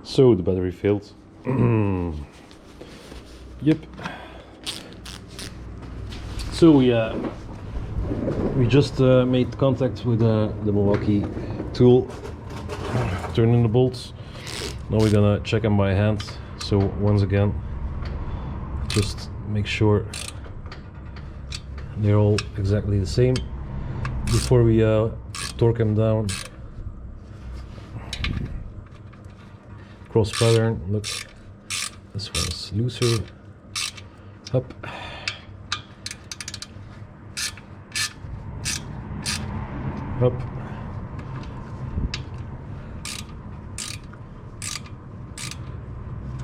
So the battery failed. Yep. So we just made contact with the Milwaukee tool, turning the bolts. Now we're gonna check them by hand. So once again, just make sure they're all exactly the same before we torque them down. Cross pattern, look, this one's looser. Up. Up.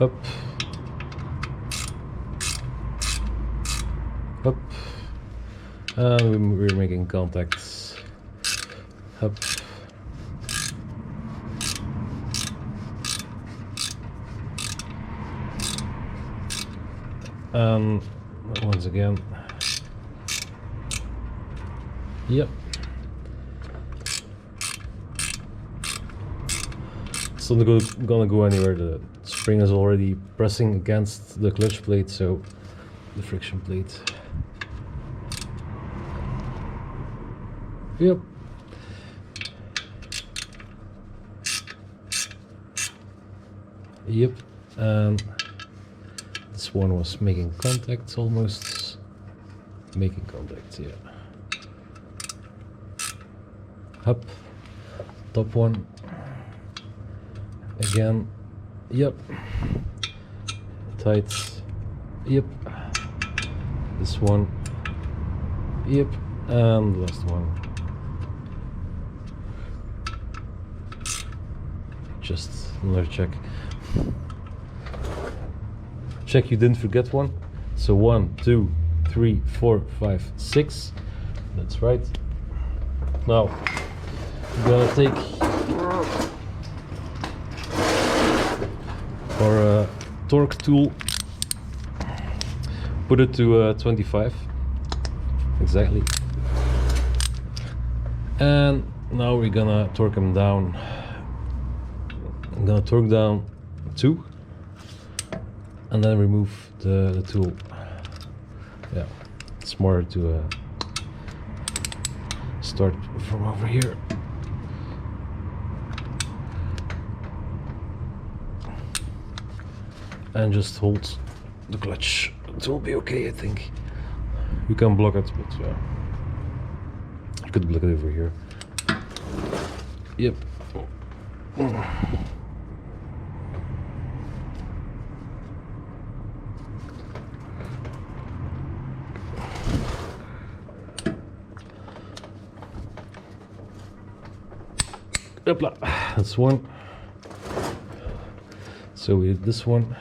Up. Up. And we're making contacts. Up. And once again, yep. It's not gonna go anywhere. The spring is already pressing against the clutch plate, so the friction plate. Yep. Yep. And this one was making contact, almost making contact, yeah. Up, top one, again, yep, tight, yep, this one, yep, and the last one. Just another check. Check you didn't forget one. So 1, 2, 3, 4, 5, 6. That's right. Now we're gonna take our torque tool, put it to 25 exactly, and now we're gonna torque them down. I'm gonna torque down 2 and then remove the tool. Yeah, it's smarter to start from over here. And just hold the clutch. It will be okay, I think. You can block it, but yeah, you could block it over here. Yep. Hopla. That's one. So we did this one.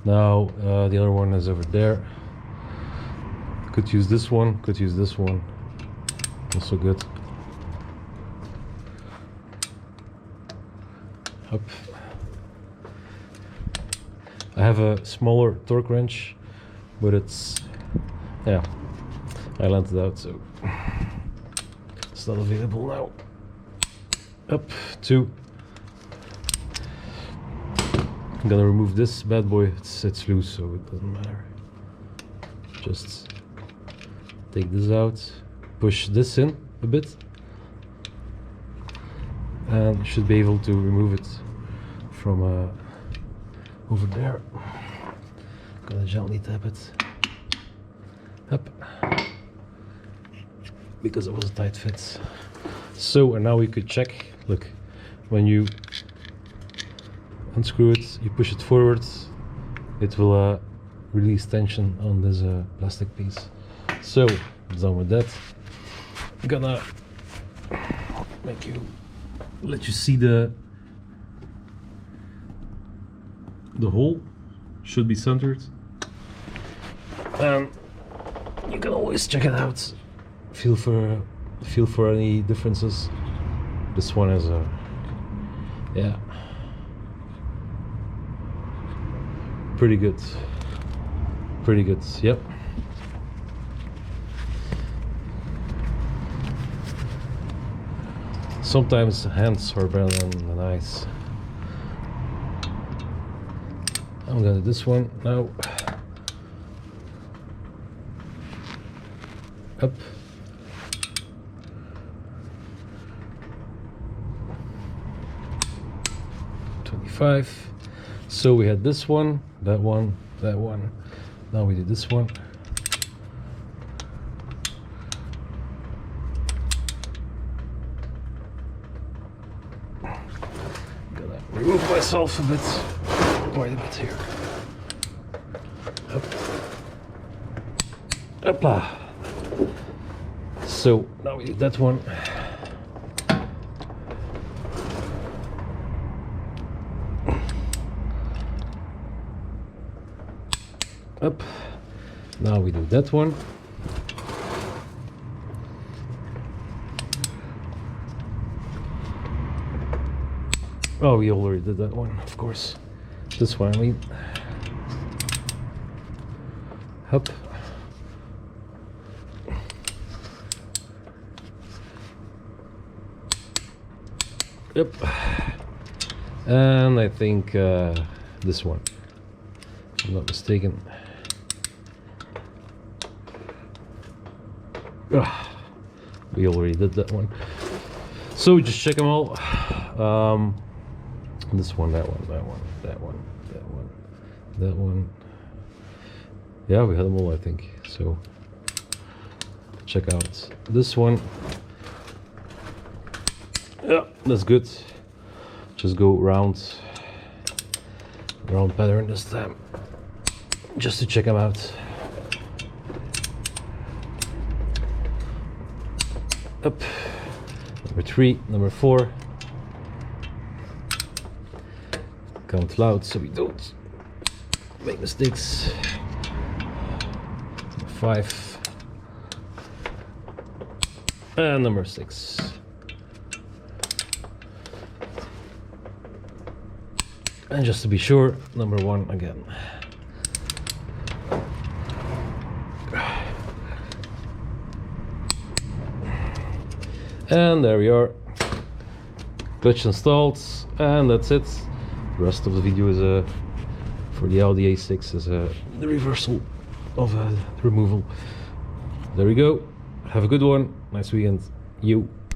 Now the other one is over there. Could use this one, could use this one. Also good. Up. I have a smaller torque wrench, but it's, yeah, I lent it out, so it's not available now. Up, 2. I'm gonna remove this bad boy. It's loose, so it doesn't matter. Just take this out, push this in a bit, and you should be able to remove it from over there. Gonna gently tap it up because it was a tight fit. So, and now we could check. Look, when you unscrew it, you push it forward, it will release tension on this plastic piece. So, done with that. I'm gonna let you see the hole. Should be centered, and you can always check it out. Feel for any differences. This one is yeah, pretty good. Yep. Sometimes hands are better than eyes. I'm gonna do this one now. Up. So we had this one, that one, that one. Now we do this one. Gonna remove myself a bit, quite a bit here. Up. Hopla. So now we do that one. Up. Now we do that one. Oh, we already did that one, of course. This one, I mean. Up. Yep. And I think this one, if I'm not mistaken. We already did that one. So just check them all. This one, that one, that one, that one, that one, that one. Yeah, we had them all, I think. So check out this one. Yeah, that's good. Just go round pattern this time, just to check them out. Up. Number 3, number 4. Count loud so we don't make mistakes. Number 5. And number 6. And just to be sure, number 1 again. And there we are, clutch installed, and that's it. The rest of the video is for the Audi A6 is the reversal of the removal. There we go. Have a good one. Nice weekend. You.